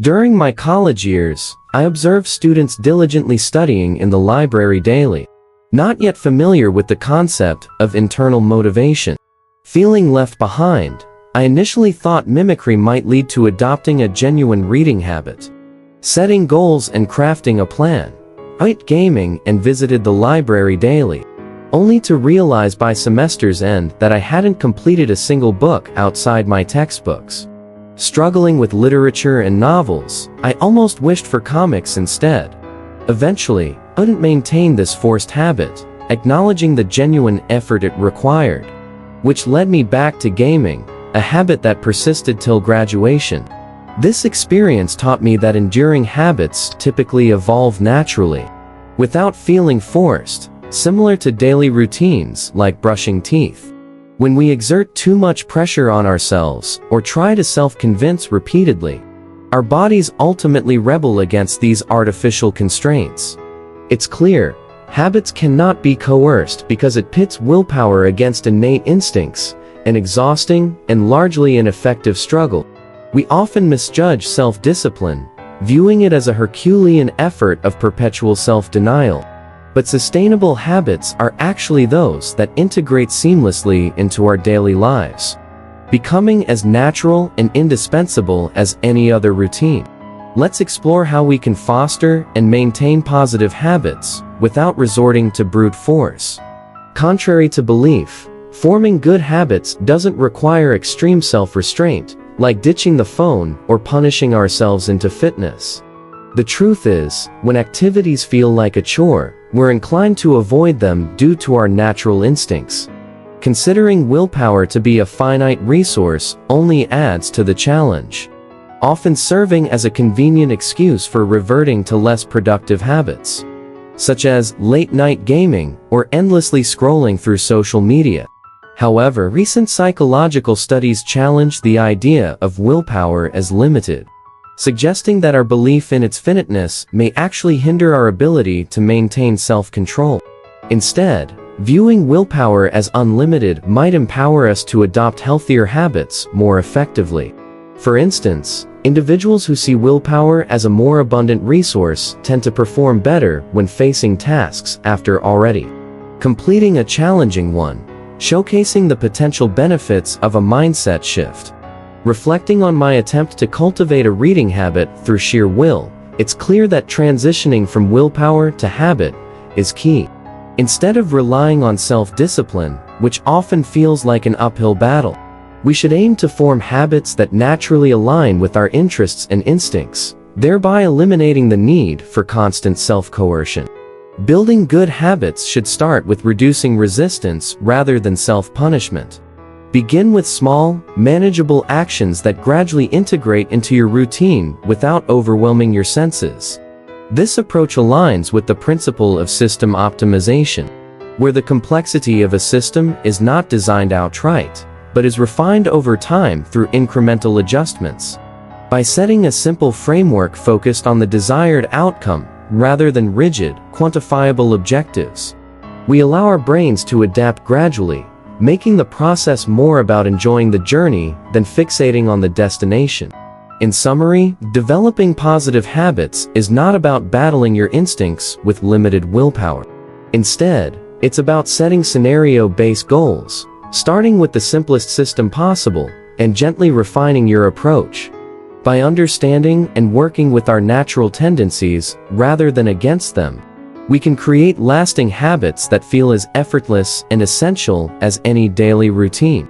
During my college years, I observed students diligently studying in the library daily. Not yet familiar with the concept of internal motivation. Feeling left behind, I initially thought mimicry might lead to adopting a genuine reading habit. Setting goals and crafting a plan, I quit gaming and visited the library daily, only to realize by semester's end that I hadn't completed a single book outside my textbooks. Struggling with literature and novels, I almost wished for comics instead. Eventually, I couldn't maintain this forced habit, acknowledging the genuine effort it required, which led me back to gaming, a habit that persisted till graduation. This experience taught me that enduring habits typically evolve naturally, without feeling forced, similar to daily routines like brushing teeth. When we exert too much pressure on ourselves or try to self-convince repeatedly, our bodies ultimately rebel against these artificial constraints. It's clear, habits cannot be coerced because it pits willpower against innate instincts, an exhausting and largely ineffective struggle. We often misjudge self-discipline, viewing it as a Herculean effort of perpetual self-denial. But sustainable habits are actually those that integrate seamlessly into our daily lives, becoming as natural and indispensable as any other routine. Let's explore how we can foster and maintain positive habits without resorting to brute force. Contrary to belief, forming good habits doesn't require extreme self-restraint, like ditching the phone or punishing ourselves into fitness. The truth is, when activities feel like a chore, we're inclined to avoid them due to our natural instincts. Considering willpower to be a finite resource only adds to the challenge, often serving as a convenient excuse for reverting to less productive habits, such as late-night gaming or endlessly scrolling through social media. However, recent psychological studies challenge the idea of willpower as limited, suggesting that our belief in its finiteness may actually hinder our ability to maintain self-control. Instead, viewing willpower as unlimited might empower us to adopt healthier habits more effectively. For instance, individuals who see willpower as a more abundant resource tend to perform better when facing tasks after already completing a challenging one, showcasing the potential benefits of a mindset shift. Reflecting on my attempt to cultivate a reading habit through sheer will, it's clear that transitioning from willpower to habit is key. Instead of relying on self-discipline, which often feels like an uphill battle, we should aim to form habits that naturally align with our interests and instincts, thereby eliminating the need for constant self-coercion. Building good habits should start with reducing resistance rather than self-punishment. Begin with small, manageable actions that gradually integrate into your routine without overwhelming your senses. This approach aligns with the principle of system optimization, where the complexity of a system is not designed outright, but is refined over time through incremental adjustments. By setting a simple framework focused on the desired outcome rather than rigid, quantifiable objectives, we allow our brains to adapt gradually, making the process more about enjoying the journey than fixating on the destination. In summary, developing positive habits is not about battling your instincts with limited willpower. Instead, it's about setting scenario-based goals, starting with the simplest system possible, and gently refining your approach. By understanding and working with our natural tendencies rather than against them, we can create lasting habits that feel as effortless and essential as any daily routine.